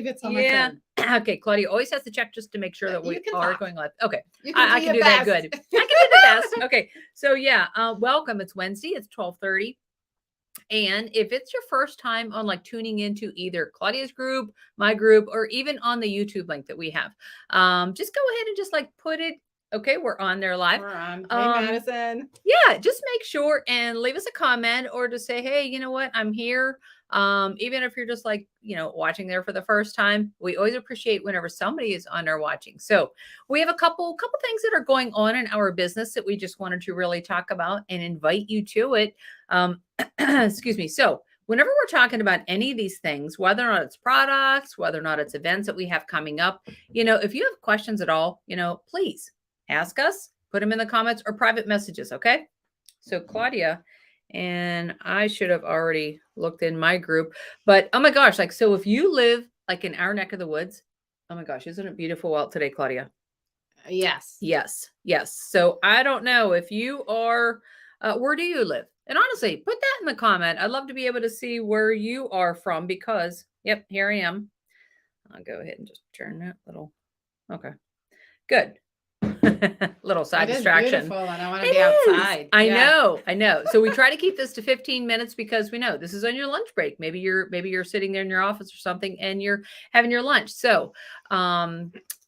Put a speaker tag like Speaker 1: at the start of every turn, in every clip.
Speaker 1: believe it's on my phone.
Speaker 2: Okay, Claudia always has to check just to make sure that we are going live. Okay,
Speaker 1: I
Speaker 2: can do that good. I can do the best. Okay, so yeah, welcome. It's Wednesday. It's 12:30. And if it's your first time on like tuning into either Claudia's group, my group, or even on the YouTube link that we have, just go ahead and just like put it. Okay, we're on there live.
Speaker 1: We're on. Hey, Madison.
Speaker 2: Yeah, just make sure and leave us a comment or just say, hey, you know what, I'm here. Even if you're just like, watching there for the first time, we always appreciate whenever somebody is on there watching. So we have a couple things that are going on in our business that we just wanted to really talk about and invite you to it. Excuse me. So whenever we're talking about any of these things, whether or not it's products, whether or not it's events that we have coming up, if you have questions at all, please ask us, put them in the comments or private messages. Okay. So Claudia, and I should have already looked in my group, but oh my gosh, like, so if you live like in our neck of the woods, oh my gosh, isn't it beautiful out today, Claudia?
Speaker 1: Yes.
Speaker 2: So I don't know if you are, where do you live? And honestly, put that in the comment. I'd love to be able to see where you are from because, yep, here I am. I'll go ahead and just turn that little, okay, good. Little side distraction.
Speaker 1: Beautiful, and I want to be outside.
Speaker 2: I know. So we try to keep this to 15 minutes because we know this is on your lunch break. Maybe you're sitting there in your office or something and you're having your lunch. So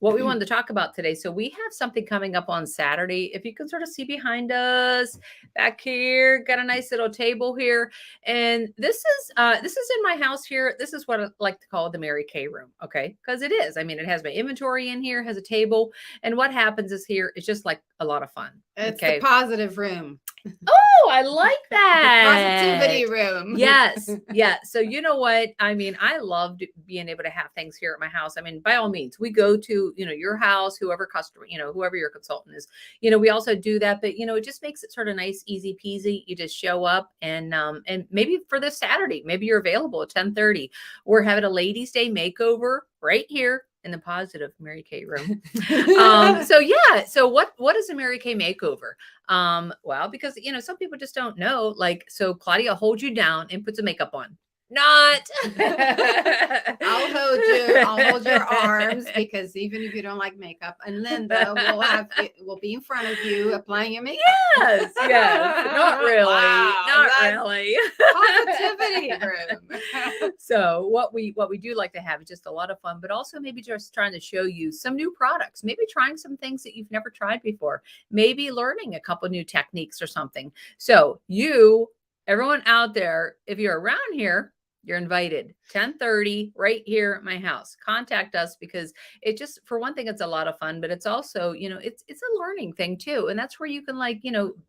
Speaker 2: what we wanted to talk about today. So we have something coming up on Saturday. If you can sort of see behind us back here, got a nice little table here. And this is in my house here. This is what I like to call the Mary Kay room. Okay. Because it is. I mean, it has my inventory in here, has a table. And what happens is here, it's just like a lot of fun.
Speaker 1: It's the positive room.
Speaker 2: Oh, I like that.
Speaker 1: Positivity room.
Speaker 2: Yes. Yeah. So you know what? I mean, I loved being able to have things here at my house. I mean, by all means, we go to, your house, whoever customer, whoever your consultant is, we also do that, but it just makes it sort of nice, easy peasy. You just show up and maybe for this Saturday, maybe you're available at 10:30. We're having a ladies' day makeover right here in the positive Mary Kay room. So what is a Mary Kay makeover? Well, because some people just don't know. Like, so Claudia holds you down and puts a makeup on. Not.
Speaker 1: I'll hold your arms because even if you don't like makeup, and Linda will be in front of you applying your makeup.
Speaker 2: Yes. Not really.
Speaker 1: Wow,
Speaker 2: not really.
Speaker 1: Positivity room.
Speaker 2: So what we do like to have is just a lot of fun, but also maybe just trying to show you some new products, maybe trying some things that you've never tried before, maybe learning a couple new techniques or something. So everyone out there, if you're around here, you're invited. 10:30 right here at my house. Contact us because it just, for one thing, it's a lot of fun, but it's also, it's a learning thing too. And that's where you can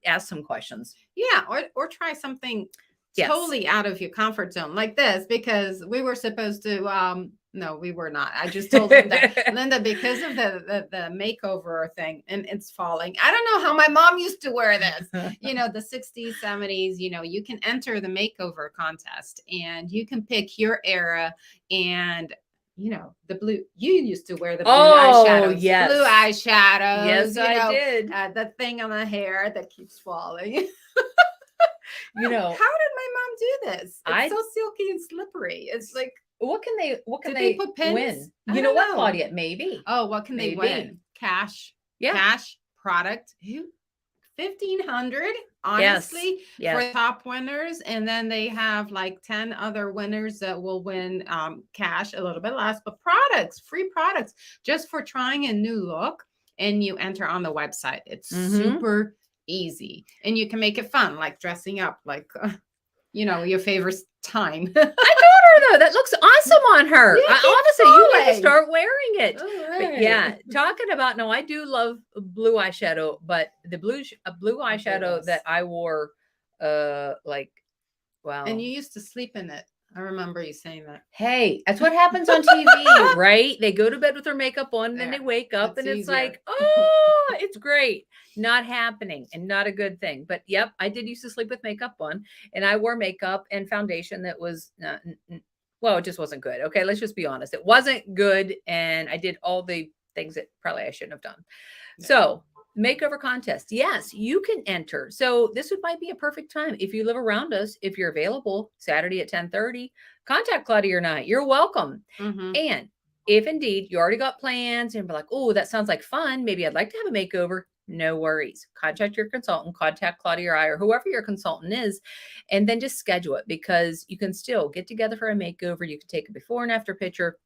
Speaker 2: ask some questions.
Speaker 1: Yeah. Or try something totally out of your comfort zone like this, because we were supposed to, no, we were not. I just told them that, Linda, because of the makeover thing, and it's falling. I don't know how my mom used to wear this. The 60s, 70s, you can enter the makeover contest and you can pick your era and the blue. You used to wear the blue eyeshadows.
Speaker 2: Yes.
Speaker 1: Blue eyeshadows.
Speaker 2: Yes, I did.
Speaker 1: The thing on the hair that keeps falling.
Speaker 2: How did
Speaker 1: my mom do this? It's so silky and slippery. It's like,
Speaker 2: what can they win?
Speaker 1: You know what,
Speaker 2: Claudia? Maybe.
Speaker 1: Oh, what can they win? Cash.
Speaker 2: Yeah.
Speaker 1: Cash, product. $1,500, honestly, for top winners. And then they have like 10 other winners that will win cash, a little bit less, but products, free products, just for trying a new look. And you enter on the website. It's super easy. And you can make it fun, like dressing up, like, your favorite time.
Speaker 2: I told her though, that looks awesome on her. Honestly, you need to start wearing it.
Speaker 1: Right.
Speaker 2: Yeah, talking about, no, I do love blue eyeshadow, but the blue eyeshadow that I wore, wow.
Speaker 1: And you used to sleep in it. I remember you saying that.
Speaker 2: Hey, that's what happens on TV, right? They go to bed with their makeup on, and then they wake up, and it's like, oh, it's great. Not happening and not a good thing. But yep, I did used to sleep with makeup on, and I wore makeup and foundation that was, it just wasn't good. Okay, let's just be honest. It wasn't good, and I did all the things that probably I shouldn't have done. Yeah. So makeover contest. Yes, you can enter. So this might be a perfect time. If you live around us, if you're available Saturday at 10:30, contact Claudia or I. You're welcome. And if indeed you already got plans and be like, oh, that sounds like fun, maybe I'd like to have a makeover, no worries. Contact your consultant, contact Claudia or I, or whoever your consultant is, and then just schedule it, because you can still get together for a makeover. You can take a before and after picture.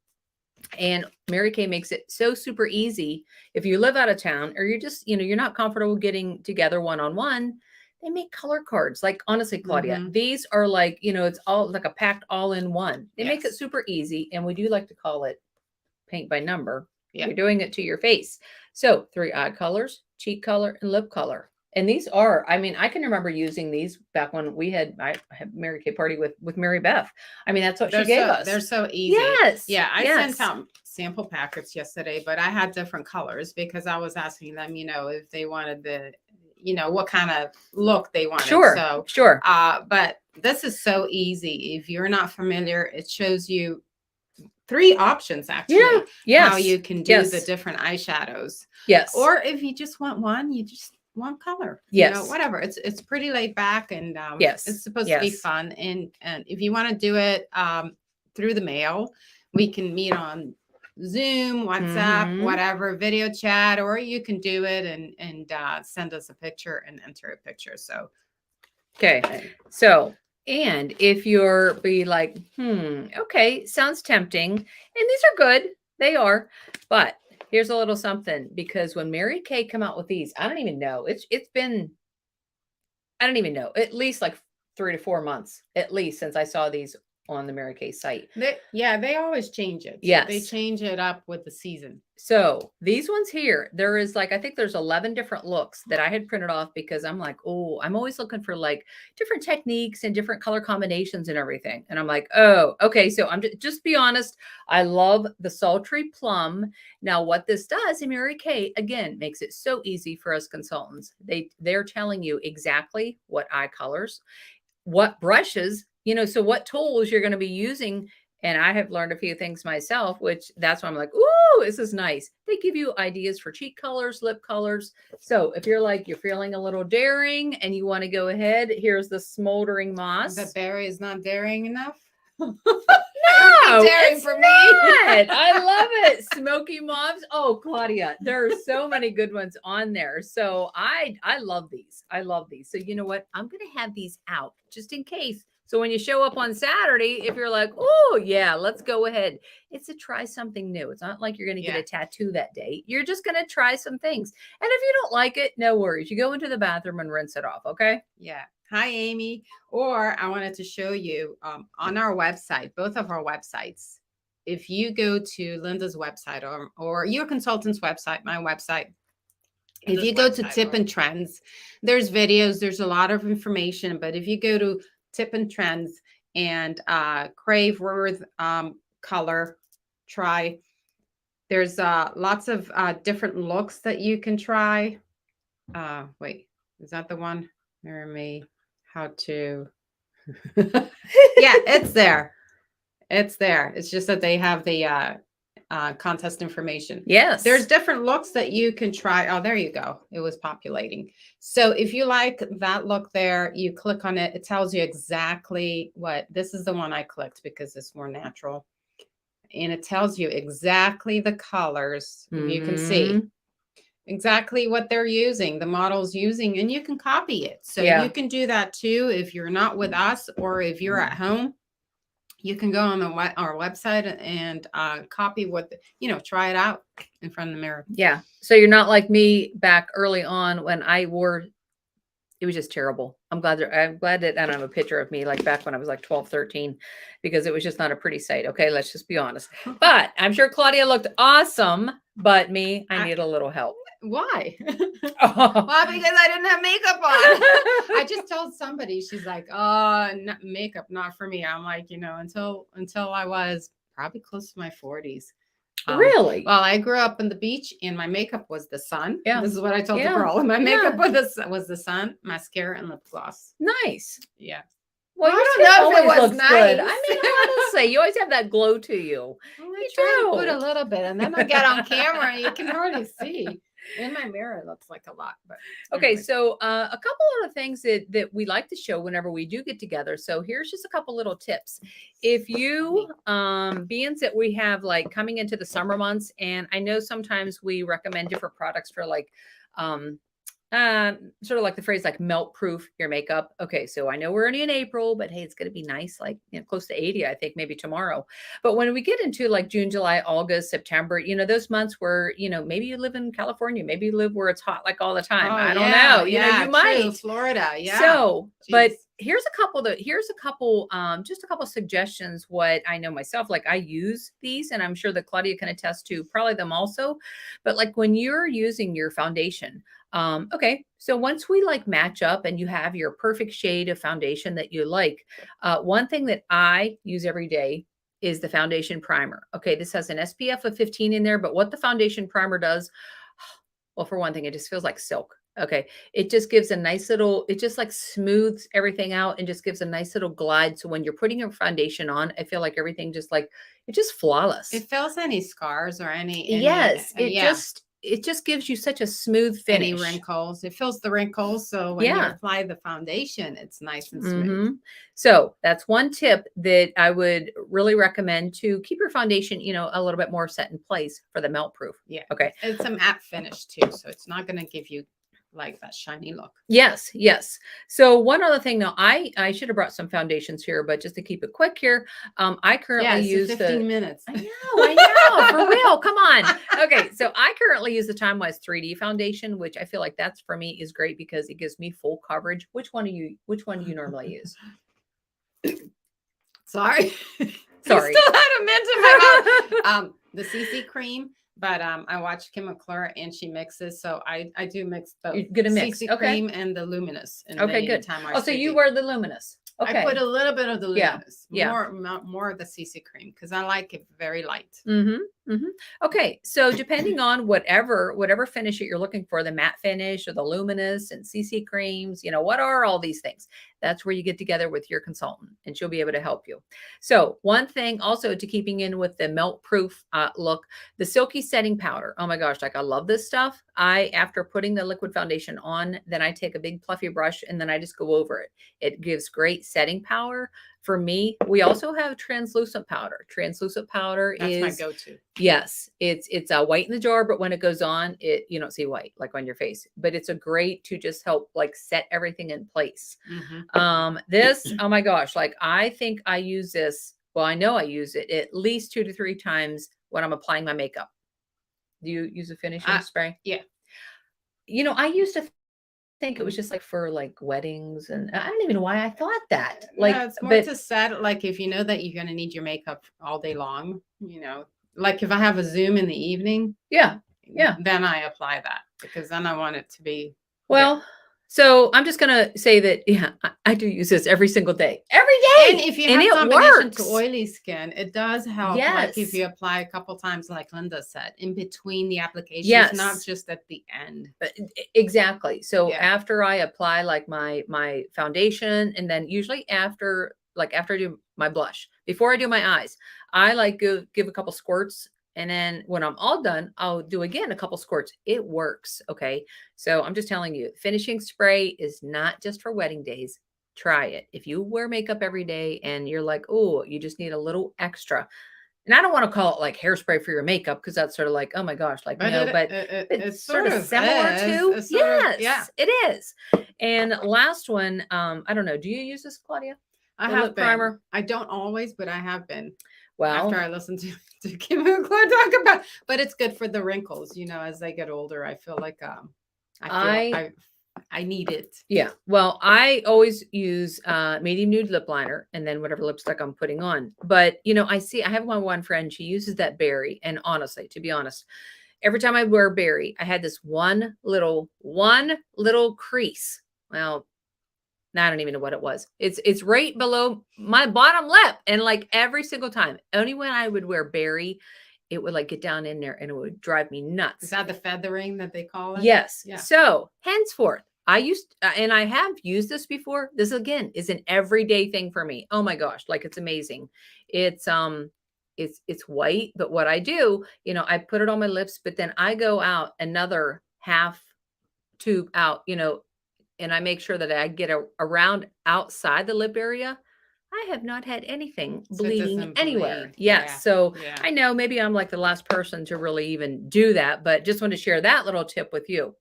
Speaker 2: And Mary Kay makes it so super easy. If you live out of town, or you're just, you're not comfortable getting together one-on-one, they make color cards. Like, honestly, Claudia, these are like, it's all like a packed all in one. They make it super easy. And we do like to call it paint by number. Yeah. You're doing it to your face. So 3 eye colors, cheek color, and lip color. And these are, I mean, I can remember using these back when I had Mary Kay party with Mary Beth. I mean, that's what she gave us.
Speaker 1: They're so easy.
Speaker 2: Yes.
Speaker 1: Yeah. I sent out sample packets yesterday, but I had different colors because I was asking them, if they wanted the, what kind of look they wanted.
Speaker 2: Sure.
Speaker 1: So,
Speaker 2: sure.
Speaker 1: But this is so easy. If you're not familiar, it shows you 3 options actually.
Speaker 2: Yeah. Yes.
Speaker 1: How you can do the different eyeshadows.
Speaker 2: Yes.
Speaker 1: Or if you just want one, you just one color.
Speaker 2: Yes.
Speaker 1: Whatever. It's pretty laid back, and
Speaker 2: yes,
Speaker 1: it's supposed to be fun. And if you want to do it through the mail, we can meet on Zoom, WhatsApp, whatever, video chat, or you can do it and send us a picture and enter a picture. So
Speaker 2: okay. So, and if you're be like, okay, sounds tempting, and these are good, they are, but here's a little something, because when Mary Kay come out with these, I don't even know. It's been, I don't even know, at least like 3 to 4 months, at least, since I saw these on the Mary Kay site.
Speaker 1: They always change it.
Speaker 2: Yes.
Speaker 1: They change it up with the season.
Speaker 2: So these ones here, there is like, I think there's 11 different looks that I had printed off, because I'm like, oh, I'm always looking for like different techniques and different color combinations and everything. And I'm like, oh, okay. So I'm just be honest. I love the sultry plum. Now what this does in Mary Kay, again, makes it so easy for us consultants. They're telling you exactly what eye colors, what brushes, so what tools you're going to be using. And I have learned a few things myself, which that's why I'm like, ooh, this is nice. They give you ideas for cheek colors, lip colors. So if you're feeling a little daring and you want to go ahead, here's the smoldering moss.
Speaker 1: The berry is not daring enough.
Speaker 2: No,
Speaker 1: daring
Speaker 2: it's
Speaker 1: for me.
Speaker 2: not. I love it. Smoky mauves. Oh, Claudia, there are so many good ones on there. So I love these. I love these. So you know what? I'm going to have these out just in case. So when you show up on Saturday, if you're like, oh, yeah, let's go ahead. It's to try something new. It's not like you're going to get a tattoo that day. You're just going to try some things. And if you don't like it, no worries. You go into the bathroom and rinse it off. Okay.
Speaker 1: Yeah. Hi, Amy. Or I wanted to show you on our website, both of our websites. If you go to Linda's website or your consultant's website, my website, if you go to Tip and Trends, there's videos, there's a lot of information. But if you go to Tip and Trends and Crave Worth color, try. There's lots of different looks that you can try. Wait, is that the one? Mary May, how to? Yeah, it's there. It's there. It's just that they have the contest information.
Speaker 2: Yes.
Speaker 1: There's different looks that you can try. Oh, there you go. It was populating. So if you like that look there, you click on it. It tells you exactly what, this is the one I clicked because it's more natural. And it tells you exactly the colors. You can see exactly what they're using, the model's using, and you can copy it. So you can do that too. If you're not with us or if you're at home, you can go on our website and copy what, try it out in front of the mirror.
Speaker 2: Yeah. So you're not like me back early on when I wore, it was just terrible. I'm glad that I don't have a picture of me like back when I was like 12, 13, because it was just not a pretty sight. Okay. Let's just be honest. But I'm sure Claudia looked awesome, but me, I need a little help.
Speaker 1: Why? Well, because I didn't have makeup on. I just told somebody, she's like, makeup, not for me. I'm like, until I was probably close to my 40s.
Speaker 2: Really?
Speaker 1: Well, I grew up on the beach and my makeup was the sun.
Speaker 2: Yeah.
Speaker 1: This is what I told the girl. My makeup was the sun, mascara, and lip gloss.
Speaker 2: Nice.
Speaker 1: Yeah.
Speaker 2: Well,
Speaker 1: I
Speaker 2: your
Speaker 1: don't
Speaker 2: skin
Speaker 1: know if it
Speaker 2: always
Speaker 1: was
Speaker 2: looks good. I
Speaker 1: nice.
Speaker 2: mean, honestly, you always have that glow to you.
Speaker 1: Well, I
Speaker 2: You
Speaker 1: try to put a
Speaker 2: do.
Speaker 1: little bit, and then I get on camera, and you can hardly see. In my mirror, it looks like a lot, but
Speaker 2: Okay,
Speaker 1: anyways.
Speaker 2: so a couple of things that we like to show whenever we do get together. So here's just a couple little tips. If you being that we have like coming into the summer months, and I know sometimes we recommend different products for like sort of like the phrase like melt proof your makeup. Okay, so I know we're only in April, but hey, it's going to be nice, like close to 80, I think, maybe tomorrow. But when we get into like June, July, August, September, those months where maybe you live in California, maybe you live where it's hot like all the time.
Speaker 1: Oh,
Speaker 2: I don't
Speaker 1: yeah,
Speaker 2: know.
Speaker 1: yeah,
Speaker 2: You might.
Speaker 1: Florida, yeah.
Speaker 2: So, but
Speaker 1: Jeez.
Speaker 2: here's a couple just a couple suggestions what I know myself, like I use these, and I'm sure that Claudia can attest to probably them also. But like when you're using your foundation, okay, so once we like match up and you have your perfect shade of foundation that you like, one thing that I use every day is the foundation primer. Okay, this has an SPF of 15 in there, but what the foundation primer does, well, for one thing, it just feels like silk. Okay, it just gives a nice little, it just like smooths everything out and just gives a nice little glide. So when you're putting your foundation on, I feel like everything just like, it's just flawless.
Speaker 1: It fills any scars or any
Speaker 2: Yes,
Speaker 1: yeah,
Speaker 2: it just gives you such a smooth
Speaker 1: any
Speaker 2: finish.
Speaker 1: wrinkles. It fills the wrinkles, so when you
Speaker 2: Yeah.
Speaker 1: apply the foundation, it's nice and smooth.
Speaker 2: Mhm. So that's one tip that I would really recommend to keep your foundation, a little bit more set in place for the melt proof.
Speaker 1: Yeah.
Speaker 2: Okay.
Speaker 1: It's a matte finish too, so it's not going to give you like that shiny look.
Speaker 2: Yes, yes. So one other thing now, I should have brought some foundations here, but just to keep it quick here, I currently use
Speaker 1: 15 minutes.
Speaker 2: I know, for real. Come on. Okay, so I currently use the Time Wise 3D foundation, which I feel like that's for me is great because it gives me full coverage. Which one do you normally use?
Speaker 1: Sorry.
Speaker 2: Sorry.
Speaker 1: I still had a mint in my mouth. The CC cream, but I watched Kim McClure and she mixes, so I do mix both.
Speaker 2: You're gonna mix
Speaker 1: CC
Speaker 2: okay.
Speaker 1: cream and the luminous.
Speaker 2: Okay, good. Oh, so you wear the luminous. Okay.
Speaker 1: I put a little bit of the luminous,
Speaker 2: yeah.
Speaker 1: more of the CC cream because I like it very light.
Speaker 2: Mm-hmm. Mm-hmm. Okay, so depending on whatever finish that you're looking for, the matte finish or the luminous and CC creams, what are all these things? That's where you get together with your consultant and she'll be able to help you. So one thing also to keeping in with the melt proof look, the silky setting powder. Oh my gosh, like I love this stuff. After putting the liquid foundation on, then I take a big fluffy brush and then I just go over it. It gives great setting power. For me, we also have translucent powder. Translucent powder
Speaker 1: That's
Speaker 2: is
Speaker 1: my go-to.
Speaker 2: Yes, it's white in the jar, but when it goes on, you don't see white like on your face. But it's a great to just help like set everything in place. This, oh my gosh, like I think I use this. Well, I know I use it at least 2 to 3 times when I'm applying my makeup. Do you use a finishing spray?
Speaker 1: Yeah.
Speaker 2: I used to think it was just like for like weddings, and I don't even know why I thought that. Like,
Speaker 1: yeah, it's more to set, like if you know that you're going to need your makeup all day long, like if I have a Zoom in the evening,
Speaker 2: yeah,
Speaker 1: then I apply that because then I want it to be
Speaker 2: well. So I'm just gonna say that I do use this every single day, every day,
Speaker 1: and if you
Speaker 2: and
Speaker 1: have
Speaker 2: it
Speaker 1: combination
Speaker 2: works.
Speaker 1: to oily skin, it does help.
Speaker 2: Yes.
Speaker 1: Like if you apply a couple times, like Linda said, in between the applications,
Speaker 2: yes.
Speaker 1: not just at the end.
Speaker 2: Exactly. So after I apply like my foundation, and then usually after I do my blush, before I do my eyes, I like give a couple squirts. And then when I'm all done, I'll do again a couple squirts. It works. Okay. So I'm just telling you, finishing spray is not just for wedding days. Try it. If you wear makeup every day and you're like, oh, you just need a little extra. And I don't want to call it like hairspray for your makeup because that's sort of like, oh my gosh, like no, but it's sort of similar to. Yes, it is. And last one, I don't know. Do you use this, Claudia?
Speaker 1: I have been. Primer. I don't always, but I have been.
Speaker 2: Well,
Speaker 1: after I listened to Kim McClure talk about, but it's good for the wrinkles. As I get older, I feel like I need it.
Speaker 2: Yeah. Well, I always use medium nude lip liner and then whatever lipstick I'm putting on. But I have my one friend, she uses that berry, and honestly, to be honest, every time I wear berry, I had this one little crease. Well, I don't even know what it was. It's right below my bottom lip. And like every single time, only when I would wear berry, it would like get down in there and it would drive me nuts.
Speaker 1: Is that the feathering that they call it?
Speaker 2: Yes. Yeah. So henceforth, and I have used this before. This again is an everyday thing for me. Oh my gosh, like it's amazing. It's it's white, but what I do, I put it on my lips, but then I go out another half tube out, and I make sure that I get around outside the lip area. I have not had anything
Speaker 1: So it
Speaker 2: bleeding
Speaker 1: doesn't
Speaker 2: anywhere.
Speaker 1: bleed.
Speaker 2: Yes.
Speaker 1: Yeah.
Speaker 2: So
Speaker 1: Yeah.
Speaker 2: I know maybe I'm like the last person to really even do that, but just want to share that little tip with you.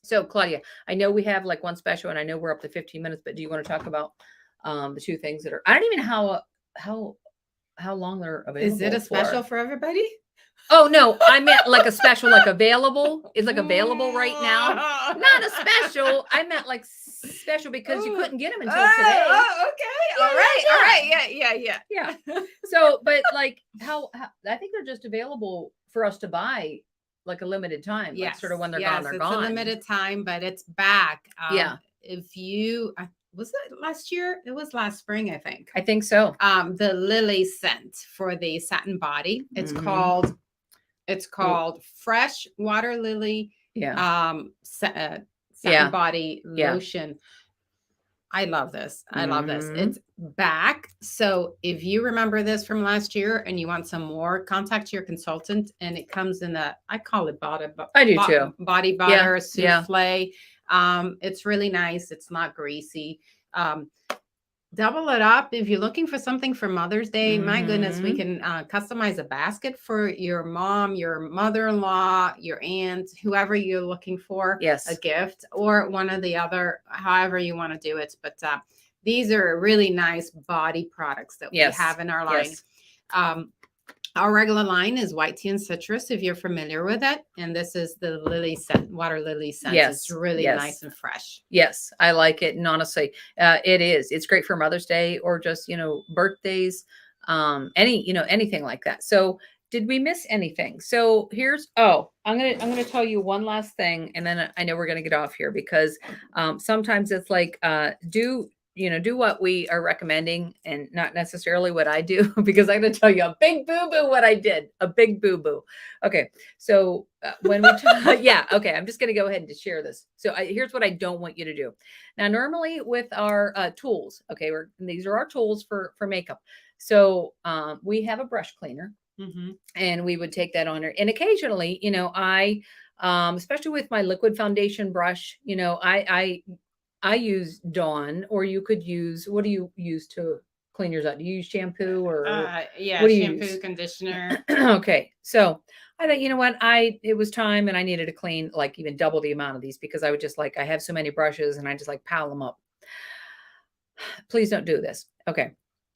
Speaker 2: So Claudia, I know we have like one special and I know we're up to 15 minutes, but do you want to talk about the two things that are, I don't even know how long they're available.
Speaker 1: Is it a special for everybody?
Speaker 2: Oh no, I meant like a special, like available. It's like available right now. Not a special. I meant like special because you couldn't get them until today.
Speaker 1: Oh, okay.
Speaker 2: Yeah,
Speaker 1: All right.
Speaker 2: yeah,
Speaker 1: All right. Yeah.
Speaker 2: Yeah. So, but like how I think they're just available for us to buy like a limited time.
Speaker 1: Yes.
Speaker 2: Like sort of when they're gone, they're gone.
Speaker 1: It's a limited time, but it's back.
Speaker 2: Yeah.
Speaker 1: If you was it last year? It was last spring, I think.
Speaker 2: I think so.
Speaker 1: The lily scent for the satin body. It's
Speaker 2: Mhm.
Speaker 1: called Fresh Water Lily.
Speaker 2: Yeah.
Speaker 1: Satin
Speaker 2: Yeah.
Speaker 1: body
Speaker 2: Yeah.
Speaker 1: lotion. I love this. I love this.
Speaker 2: Mhm.
Speaker 1: It's back. So if you remember this from last year and you want some more, contact your consultant. And it comes in I call it
Speaker 2: I do too.
Speaker 1: body butter
Speaker 2: Yeah.
Speaker 1: souffle. It's really nice. It's not greasy. Double it up if you're looking for something for Mother's Day. My goodness, we can customize a basket for your mom, your mother-in-law, your aunt, whoever you're looking for.
Speaker 2: Yes.
Speaker 1: A gift or one or the other, however you want to do it. But these are really nice body products that we have in our line.
Speaker 2: Yes.
Speaker 1: Our regular line is white tea and citrus, if you're familiar with it. And this is the lily scent, water lily scent.
Speaker 2: Yes.
Speaker 1: It's really nice and fresh.
Speaker 2: Yes, I like it. And honestly, it is. It's great for Mother's Day or just, birthdays, anything like that. So did we miss anything? So I'm gonna tell you one last thing, and then I know we're gonna get off here because sometimes it's like do what we are recommending and not necessarily what I do, because I'm going to tell you a big boo-boo what I did, a big boo-boo. Okay. So when we, okay. I'm just going to go ahead and share this. So here's what I don't want you to do. Now, normally with our tools, okay, these are our tools for makeup. So we have a brush cleaner and we would take that on her. And occasionally, I, especially with my liquid foundation brush, I use Dawn, or you could use, what do you use to clean yours out? Do you use shampoo or what do you
Speaker 1: shampoo,
Speaker 2: use?
Speaker 1: conditioner.
Speaker 2: Okay. So I thought, it was time and I needed to clean like even double the amount of these because I would just I have so many brushes and I just pile them up. Please don't do this. Okay.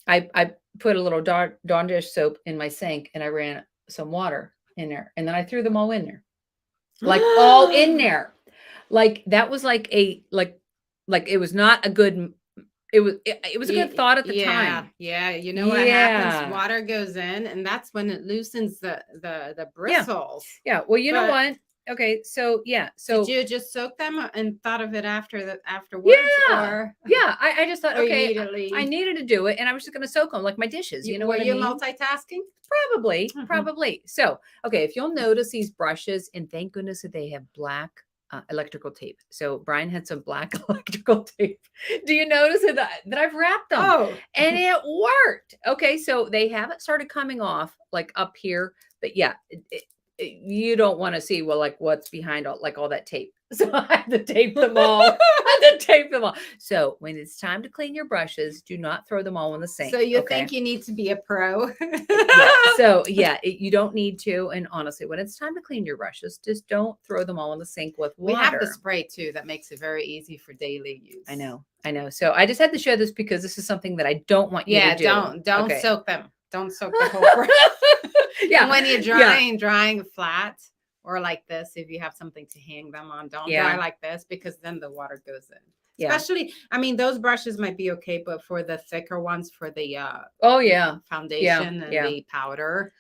Speaker 2: I put a little Dawn dish soap in my sink and I ran some water in there and then I threw them all in there, all in there. That was it was not a good, it was a good thought at the time.
Speaker 1: Yeah. You know what happens? Water goes in and that's when it loosens the bristles.
Speaker 2: Yeah. Well, you know what? Okay. So, So
Speaker 1: did you just soak them and thought of it afterwards?
Speaker 2: Yeah. I just thought, okay, I needed to do it. And I was just going to soak them like my dishes. You know what I mean?
Speaker 1: Multitasking?
Speaker 2: Probably. So, okay. If you'll notice these brushes, and thank goodness that they have black electrical tape. So Brian had some black electrical tape. Do you notice that I've wrapped them?
Speaker 1: Oh,
Speaker 2: and it worked. Okay. So they haven't started coming off up here, but you don't want to see, what's behind all that tape. So I had to tape them all. So when it's time to clean your brushes, do not throw them all in the sink.
Speaker 1: So you think you need to be a pro?
Speaker 2: So you don't need to. And honestly, when it's time to clean your brushes, just don't throw them all in the sink with water.
Speaker 1: We have the spray too. That makes it very easy for daily use.
Speaker 2: I know. So I just had to show this because this is something that I don't want you to do.
Speaker 1: Don't soak them. Don't soak the whole brush. And when you're drying flat or like this, if you have something to hang them on, don't dry like this because then the water goes in. Especially, those brushes might be okay, but for the thicker ones, for the foundation and the powder,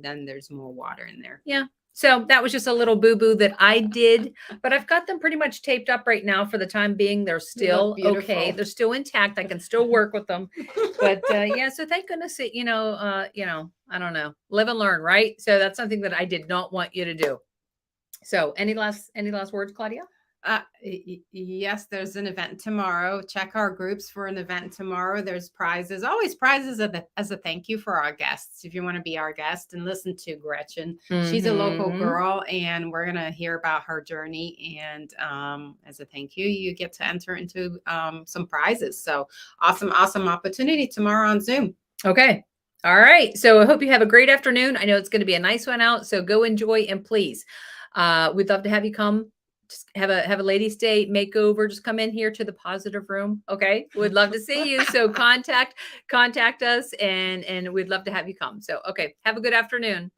Speaker 1: then there's more water in there.
Speaker 2: Yeah. So that was just a little boo-boo that I did, but I've got them pretty much taped up right now for the time being. They're still okay. They're still intact. I can still work with them. But so thank goodness it, I don't know, live and learn, right? So that's something that I did not want you to do. So any last words, Claudia?
Speaker 1: Yes, there's an event tomorrow. Check our groups for an event tomorrow. There's prizes, always prizes as a thank you for our guests. If you want to be our guest and listen to Gretchen, she's a local girl, and we're gonna hear about her journey. And as a thank you, you get to enter into some prizes. So awesome opportunity tomorrow on Zoom.
Speaker 2: Okay. All right. So I hope you have a great afternoon. I know it's going to be a nice one out. So go enjoy, and please, we'd love to have you come. Just have a ladies' day makeover. Just come in here to the positive room. Okay. We'd love to see you. So contact us, and we'd love to have you come. So, okay. Have a good afternoon.